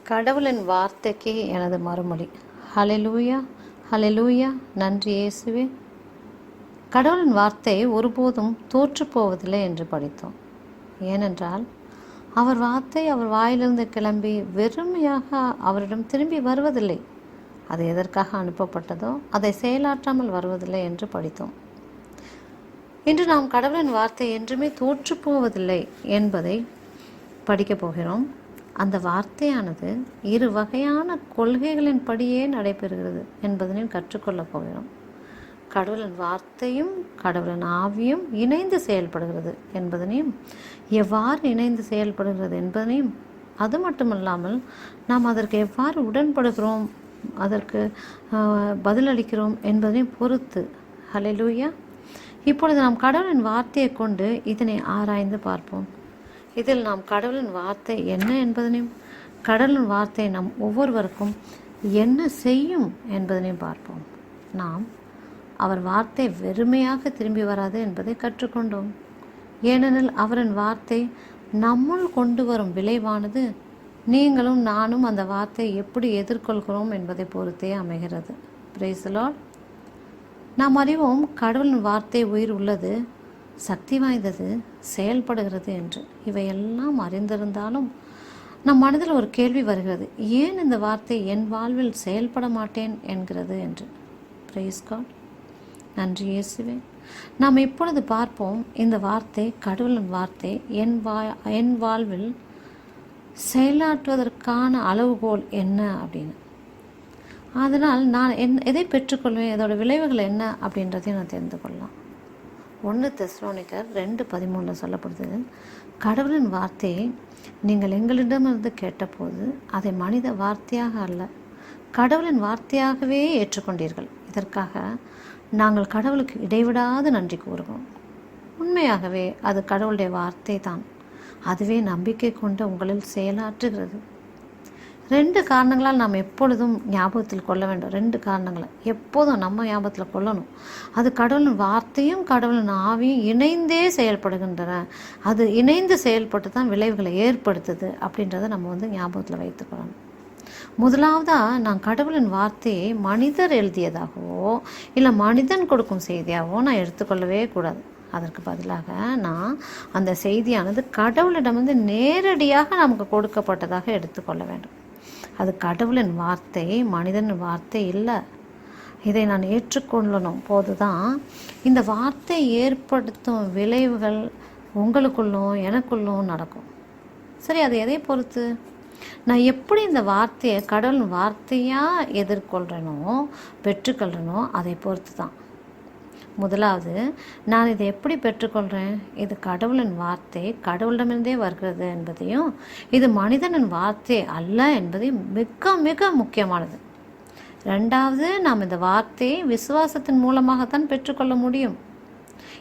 கடவுளின் வார்த்தைக்கு எனது மறுமொழி. ஹல்லேலூயா, ஹல்லேலூயா. நன்றி இயேசுவே. கடவுளின் வார்த்தை ஒருபோதும் தோற்றுப்போவதில்லை என்று படித்தோம். ஏனென்றால் அவர் வார்த்தை அவர் வாயிலிருந்து கிளம்பி வெறுமையாக அவரிடம் திரும்பி வருவதில்லை. அது எதற்காக அனுப்பப்பட்டதோ அதை செயலாற்றாமல் வருவதில்லை என்று படித்தோம். இன்று நாம் கடவுளின் வார்த்தை என்றுமே தோற்றுப்போவதில்லை என்பதை படிக்கப் போகிறோம். அந்த வார்த்தையானது இரு வகையான கொள்கைகளின் படியே நடைபெறுகிறது என்பதனையும் கற்றுக்கொள்ளப் போகிறோம். கடவுளின் வார்த்தையும் கடவுளின் ஆவியும் இணைந்து செயல்படுகிறது என்பதனையும், எவ்வாறு இணைந்து செயல்படுகிறது என்பதனையும், அது மட்டுமல்லாமல் நாம் அதற்கு எவ்வாறு உடன்படுகிறோம், அதற்கு பதிலளிக்கிறோம் என்பதனையும் பொறுத்து. ஹல்லேலூயா. இப்பொழுது நாம் கடவுளின் வார்த்தையை கொண்டு இதனை ஆராய்ந்து பார்ப்போம். இதில் நாம் கடவுளின் வார்த்தை என்ன என்பதனையும், கடவுளின் வார்த்தை நம் ஒவ்வொருவருக்கும் என்ன செய்யும் என்பதனையும் பார்ப்போம். நாம் அவர் வார்த்தை வெறுமையாக திரும்பி வராது என்பதை கற்றுக்கொண்டோம். ஏனெனில் அவரின் வார்த்தை நம்முள் கொண்டு வரும் விளைவானது நீங்களும் நானும் அந்த வார்த்தையை எப்படி எதிர்கொள்கிறோம் என்பதை பொறுத்தே அமைகிறது. Praise the Lord. நாம் அறிவோம் கடவுளின் வார்த்தை உயிர் உள்ளது, சக்தி வாய்ந்தது, செயல்படுகிறது என்று. இவையெல்லாம் அறிந்திருந்தாலும் நம் மனதில் ஒரு கேள்வி வருகிறது, ஏன் இந்த வார்த்தை என் வாழ்வில் செயல்பட மாட்டேன் என்கிறது என்று. Praise God. நன்றி இயேசுவே. நாம் இப்பொழுது பார்ப்போம், இந்த வார்த்தை கடவுளின் வார்த்தை என் வாழ்வில் செயலாற்றுவதற்கான அளவுகோல் என்ன அப்படின்னு. அதனால் நான் எதை பெற்றுக்கொள்வேன், இதோட விளைவுகள் என்ன அப்படின்றதையும் நான் தெரிந்து கொள்ளலாம். 1 தெசலோனிக்கர் 2:13 சொல்லப்படுது, கடவுளின் வார்த்தையை நீங்கள் எங்களிடமிருந்து கேட்டபோது அதை மனித வார்த்தையாக அல்ல, கடவுளின் வார்த்தையாகவே ஏற்றுக்கொண்டீர்கள். இதற்காக நாங்கள் கடவுளுக்கு இடைவிடாது நன்றி கூறுவோம். உண்மையாகவே அது கடவுளுடைய வார்த்தை தான். அதுவே நம்பிக்கை கொண்ட உங்களில் செயலாற்றுகிறது. 2 காரணங்களால் நாம் எப்பொழுதும் ஞாபகத்தில் கொள்ள வேண்டும். 2 காரணங்களை எப்போதும் நம்ம ஞாபகத்தில் கொள்ளணும். அது கடவுளின் வார்த்தையும் கடவுளின் ஆவியும் இணைந்தே செயல்படுகின்றன. அது இணைந்து செயல்பட்டு தான் விளைவுகளை ஏற்படுத்துது அப்படின்றத நம்ம ஞாபகத்தில் வைத்துக்கொள்ளணும். முதலாவதாக, நான் கடவுளின் வார்த்தையை மனிதர் எழுதியதாகவோ இல்லை மனிதன் கொடுக்கும் செய்தியாகவோ நான் எடுத்துக்கொள்ளவே கூடாது. அதற்கு பதிலாக நான் அந்த செய்தியானது கடவுளிடமிருந்து நேரடியாக நமக்கு கொடுக்கப்பட்டதாக எடுத்துக்கொள்ள வேண்டும். அது கடவுளின் வார்த்தை, மனிதனின் வார்த்தை இல்லை. இதை நான் ஏற்றுக்கொள்ளணும். போதுதான் இந்த வார்த்தை ஏற்படுத்தும் விளைவுகள் உங்களுக்குள்ளும் எனக்குள்ளும் நடக்கும். சரி, அது எதை பொறுத்து? நான் எப்படி இந்த வார்த்தையை கடவுளின் வார்த்தையாக எதிர்கொள்கிறேனோ பெற்றுக்கொள்கிறேனோ அதை பொறுத்து தான். முதலாவது, நான் இதை எப்படி பெற்றுக்கொள்கிறேன்? இது கடவுளின் வார்த்தை கடவுளிடமிருந்தே வருகிறது என்பதையும், இது மனிதனின் வார்த்தை அல்ல என்பதையும் மிக மிக முக்கியமானது. 2வது, நாம் இந்த வார்த்தையை விசுவாசத்தின் மூலமாகத்தான் பெற்றுக்கொள்ள முடியும்.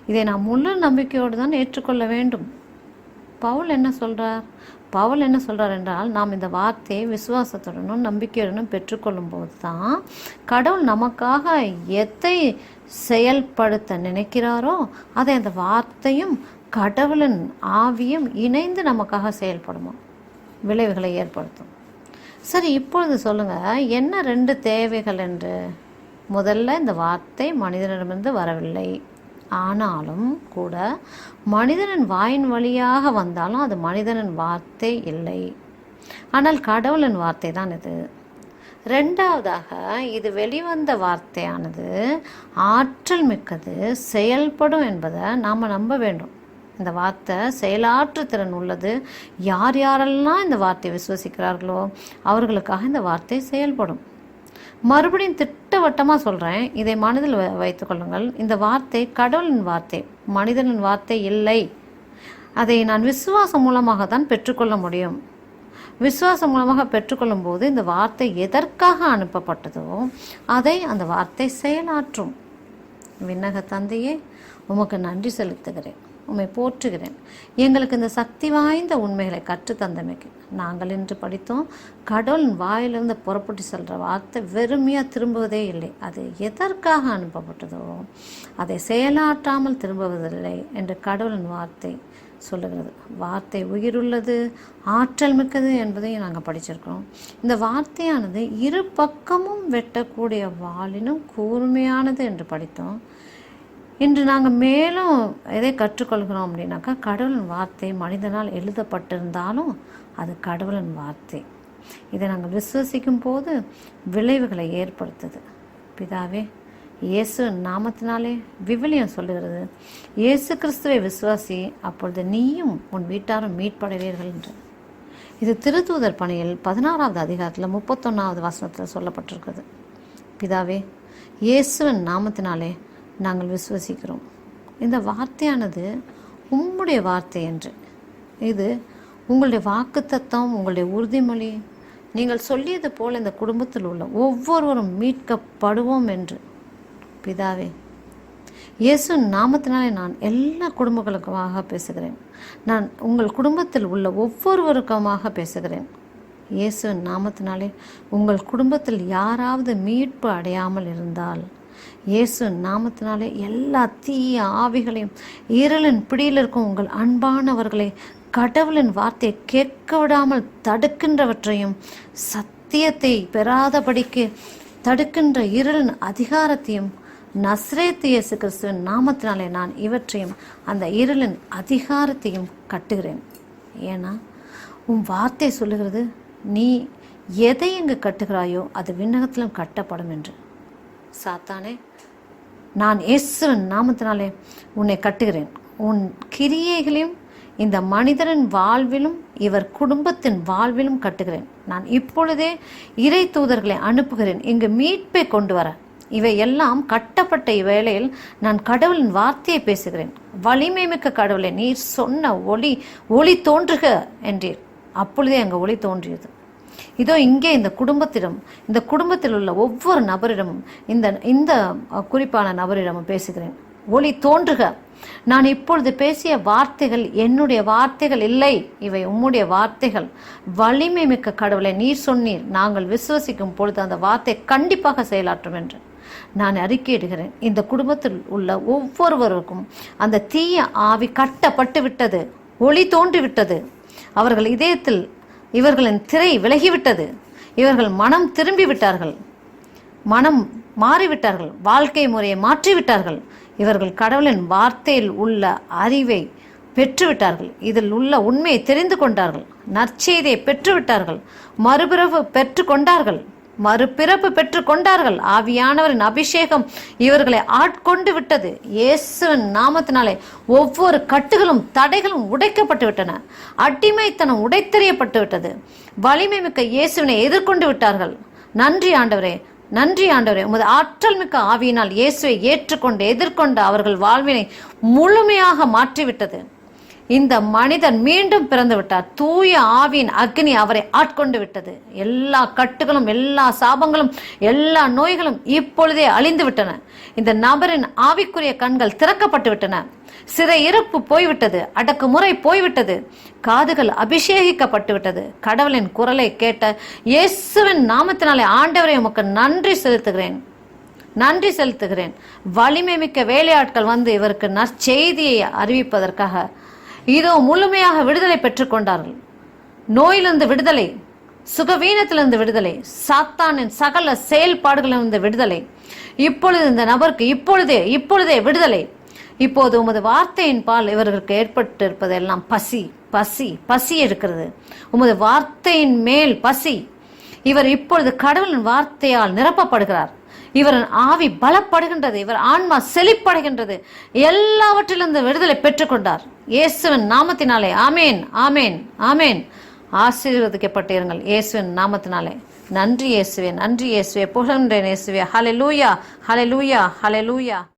இதை நாம் முழு நம்பிக்கையோடு தான் ஏற்றுக்கொள்ள வேண்டும். பவுல் என்ன சொல்கிறார் என்றால், நாம் இந்த வார்த்தையை விசுவாசத்துடனும் நம்பிக்கையுடனும் பெற்றுக்கொள்ளும் போது தான் கடவுள் நமக்காக எதை செயல்படுத்த நினைக்கிறாரோ அதை அந்த வார்த்தையும் கடவுளின் ஆவியும் இணைந்து நமக்காக செயல்படுமா, விளைவுகளை ஏற்படுத்தும். சரி, இப்பொழுது சொல்லுங்கள், என்ன 2 தேவைகள் என்று. முதல்ல, இந்த வார்த்தை மனிதனிடமிருந்து வரவில்லை, ஆனாலும் கூட மனிதனின் வாயின் வழியாக வந்தாலும் அது மனிதனின் வார்த்தை இல்லை, ஆனால் கடவுளின் வார்த்தை தான் இது. 2வதாக, இது வெளிவந்த வார்த்தையானது ஆற்றல் மிக்கது, செயல்படும் என்பதை நாம் நம்ப வேண்டும். இந்த வார்த்தை செயலாற்று திறன் உள்ளது. யார் யாரெல்லாம் இந்த வார்த்தையை விசுவசிக்கிறார்களோ அவர்களுக்காக இந்த வார்த்தை செயல்படும். மறுபடியும் திட்டவட்டமாக சொல்கிறேன், இதை மனதில் வைத்துக்கொள்ளுங்கள். இந்த வார்த்தை கடவுளின் வார்த்தை, மனிதனின் வார்த்தை இல்லை. அதை நான் விசுவாசம் மூலமாக தான் பெற்றுக்கொள்ள முடியும். விசுவாசம் மூலமாக பெற்றுக்கொள்ளும் போது இந்த வார்த்தை எதற்காக அனுப்பப்பட்டதோ அதை அந்த வார்த்தை செயலாற்றும். விண்ணக தந்தையே, உமக்கு நன்றி செலுத்துகிறேன், உம்மை போற்றுகிறேன். எங்களுக்கு இந்த சக்தி வாய்ந்த உண்மைகளை கற்றுத்தந்தமைக்கு. நாங்கள் இன்று படித்தோம், கடவுளின் வாயிலிருந்து புறப்பட்டு செல்கிற வார்த்தை வெறுமையாக திரும்புவதே இல்லை. அது எதற்காக அனுப்பப்பட்டதோ அதை செயலாற்றாமல் திரும்புவதில்லை என்று கடவுளின் வார்த்தை சொல்லுகிறது. வார்த்தை உயிருள்ளது, ஆற்றல் மிக்கது என்பதையும் நாங்கள் படிச்சிருக்கிறோம். இந்த வார்த்தையானது இரு பக்கமும் வெட்டக்கூடிய வாளினும் கூர்மையானது என்று படித்தோம். இன்று நாங்கள் மேலும் எதை கற்றுக்கொள்கிறோம் அப்படின்னாக்கா, கடவுளின் வார்த்தை மனிதனால் எழுதப்பட்டிருந்தாலும் அது கடவுளின் வார்த்தை. இதை நாங்கள் விசுவசிக்கும் போது விளைவுகளை ஏற்படுத்துது. பிதாவே, இயேசு நாமத்தினாலே விவிலியம் சொல்லுகிறது, இயேசு கிறிஸ்துவை விசுவாசி, அப்பொழுது நீயும் உன் வீட்டாரும் மீட்படைவீர்கள் என்று. இது திருத்தூதர் பணியில் 16வது அதிகாரத்தில் 31வது வசனத்தில் சொல்லப்பட்டிருக்கிறது. பிதாவே, இயேசுவின் நாமத்தினாலே நாங்கள் விசுவசிக்கிறோம். இந்த வார்த்தையானது உம்முடைய வார்த்தை என்று, இது உங்களுடைய வாக்குத்தத்தம், உங்களுடைய உறுதிமொழி. நீங்கள் சொல்லியது போல் இந்த குடும்பத்தில் உள்ள ஒவ்வொருவரும் மீட்கப்படுவோம் என்று. பிதாவே, இயேசு நாமத்தினாலே நான் எல்லா குடும்பங்களுக்குமாக பேசுகிறேன். நான் உங்கள் குடும்பத்தில் உள்ள ஒவ்வொருவருக்குமாக பேசுகிறேன். இயேசு நாமத்தினாலே உங்கள் குடும்பத்தில் யாராவது மீட்பு அடையாமல் இருந்தால், இயேசு நாமத்தினாலே எல்லா தீய ஆவிகளையும், இருளின் பிடியில் இருக்கும் உங்கள் அன்பானவர்களை கடவுளின் வார்த்தையை கேட்க விடாமல் தடுக்கின்றவற்றையும், சத்தியத்தை பெறாதபடிக்கு தடுக்கின்ற இருளின் அதிகாரத்தையும், நஸ்ரேத்து இயேசு கிறிஸ்துவின் நாமத்தினாலே நான் இவற்றையும் அந்த இருளின் அதிகாரத்தையும் கட்டுகிறேன். ஏன்னா உன் வார்த்தை சொல்லுகிறது, நீ எதை எங்கு கட்டுகிறாயோ அது விண்ணகத்திலும் கட்டப்படும் என்று. சாத்தானே, நான் இயேசுவின் நாமத்தினாலே உன்னை கட்டுகிறேன். உன் கிரியைகளையும் இந்த மனிதரின் வாழ்விலும் இவர் குடும்பத்தின் வாழ்விலும் கட்டுகிறேன். நான் இப்பொழுதே இறை தூதர்களை அனுப்புகிறேன் இங்கு மீட்பை கொண்டு வர. இவை எல்லாம் கட்டப்பட்ட இவ்வேளையில் நான் கடவுளின் வார்த்தையை பேசுகிறேன். வலிமை மிக்க கடவுளை, நீர் சொன்ன ஒளி தோன்றுக என்றீர். அப்பொழுதே அங்கே ஒளி தோன்றியது. இதோ இங்கே இந்த குடும்பத்தில் உள்ள ஒவ்வொரு நபரிடமும், இந்த குறிப்பான நபரிடமும் பேசுகிறேன். ஒளி தோன்றுக. நான் இப்பொழுது பேசிய வார்த்தைகள் என்னுடைய வார்த்தைகள் இல்லை, இவை உம்முடைய வார்த்தைகள். வலிமை மிக்க கடவுளை, நீர் சொன்னீர், நாங்கள் விசுவசிக்கும் பொழுது அந்த வார்த்தை கண்டிப்பாக செயலாற்றும் என்று நான் அறிக்கையிடுகிறேன். இந்த குடும்பத்தில் உள்ள ஒவ்வொருவருக்கும் அந்த தீய ஆவி கட்டப்பட்டு விட்டது, ஒளி தோன்றிவிட்டது. அவர்கள் இதயத்தில் இவர்களின் திரை விலகிவிட்டது. இவர்கள் மனம் திரும்பிவிட்டார்கள், மனம் மாறிவிட்டார்கள், வாழ்க்கை முறையை மாற்றிவிட்டார்கள். இவர்கள் கடவுளின் வார்த்தையில் உள்ள அறிவை பெற்றுவிட்டார்கள், இதில் உள்ள உண்மையை தெரிந்து கொண்டார்கள், நற்செய்தியை பெற்றுவிட்டார்கள், மறுபிறப்பு பெற்று கொண்டார்கள். ஆவியானவரின் அபிஷேகம் இவர்களை ஆட்கொண்டு விட்டது. இயேசுவின் நாமத்தினாலே ஒவ்வொரு கட்டுகளும் தடைகளும் உடைக்கப்பட்டு விட்டன. அடிமைத்தனம் உடைத்தெறியப்பட்டு விட்டது. வலிமை மிக்க இயேசுவினை எதிர்கொண்டு விட்டார்கள். நன்றி ஆண்டவரே, நன்றி ஆண்டவரே. உமது ஆற்றல் மிக்க ஆவியினால் இயேசுவை ஏற்றுக்கொண்டு எதிர்கொண்டு அவர்கள் வாழ்வினை முழுமையாக மாற்றிவிட்டது. இந்த மனிதன் மீண்டும் பிறந்து விட்டார். தூய ஆவியின் அக்னி அவரை ஆட்கொண்டு விட்டது. எல்லா கட்டுகளும், எல்லா சாபங்களும், எல்லா நோய்களும் இப்பொழுதே அழிந்து விட்டன. இந்த நபரின் ஆவிக்குரிய கண்கள் திறக்கப்பட்டு விட்டன. சிறை இருப்பு போய்விட்டது, அடக்குமுறை போய்விட்டது, காதுகள் அபிஷேகிக்கப்பட்டு விட்டது. கடவுளின் குரலை கேட்ட இயேசுவின் நாமத்தினாலே ஆண்டவரை உமக்கு நன்றி செலுத்துகிறேன். வலிமை மிக்க வேலையாட்கள் வந்து இவருக்கு நற்செய்தியை அறிவிப்பதற்காக இதோ முழுமையாக விடுதலை பெற்றுக்கொண்டார்கள். நோயிலிருந்து விடுதலை, சுகவீனத்திலிருந்து விடுதலை, சாத்தானின் சகல செயல்பாடுகளிலிருந்து விடுதலை. இப்பொழுது இந்த நபருக்கு இப்பொழுதே விடுதலை. இப்போது உமது வார்த்தையின் பால் இவர்களுக்கு ஏற்பட்டிருப்பதெல்லாம் பசி இருக்கிறது. உமது வார்த்தையின் மேல் பசி. இவர் இப்பொழுது கடவுளின் வார்த்தையால் நிரப்பப்படுகிறார். இவரின் ஆவி பலப்படுகின்றது, இவர் ஆன்மா செழிப்படைகின்றது. எல்லாவற்றிலிருந்து விடுதலை பெற்றுக்கொண்டார் இயேசுவின் நாமத்தினாலே. ஆமேன், ஆமேன், ஆமேன். ஆசீர்வதிக்கப்பட்டிருங்கள் இயேசுவின் நாமத்தினாலே. நன்றி இயேசுவே, நன்றி இயேசுவே, புகழ்கின்றேன் இயேசுவே. ஹல்லேலூயா, ஹல்லேலூயா, ஹல்லேலூயா.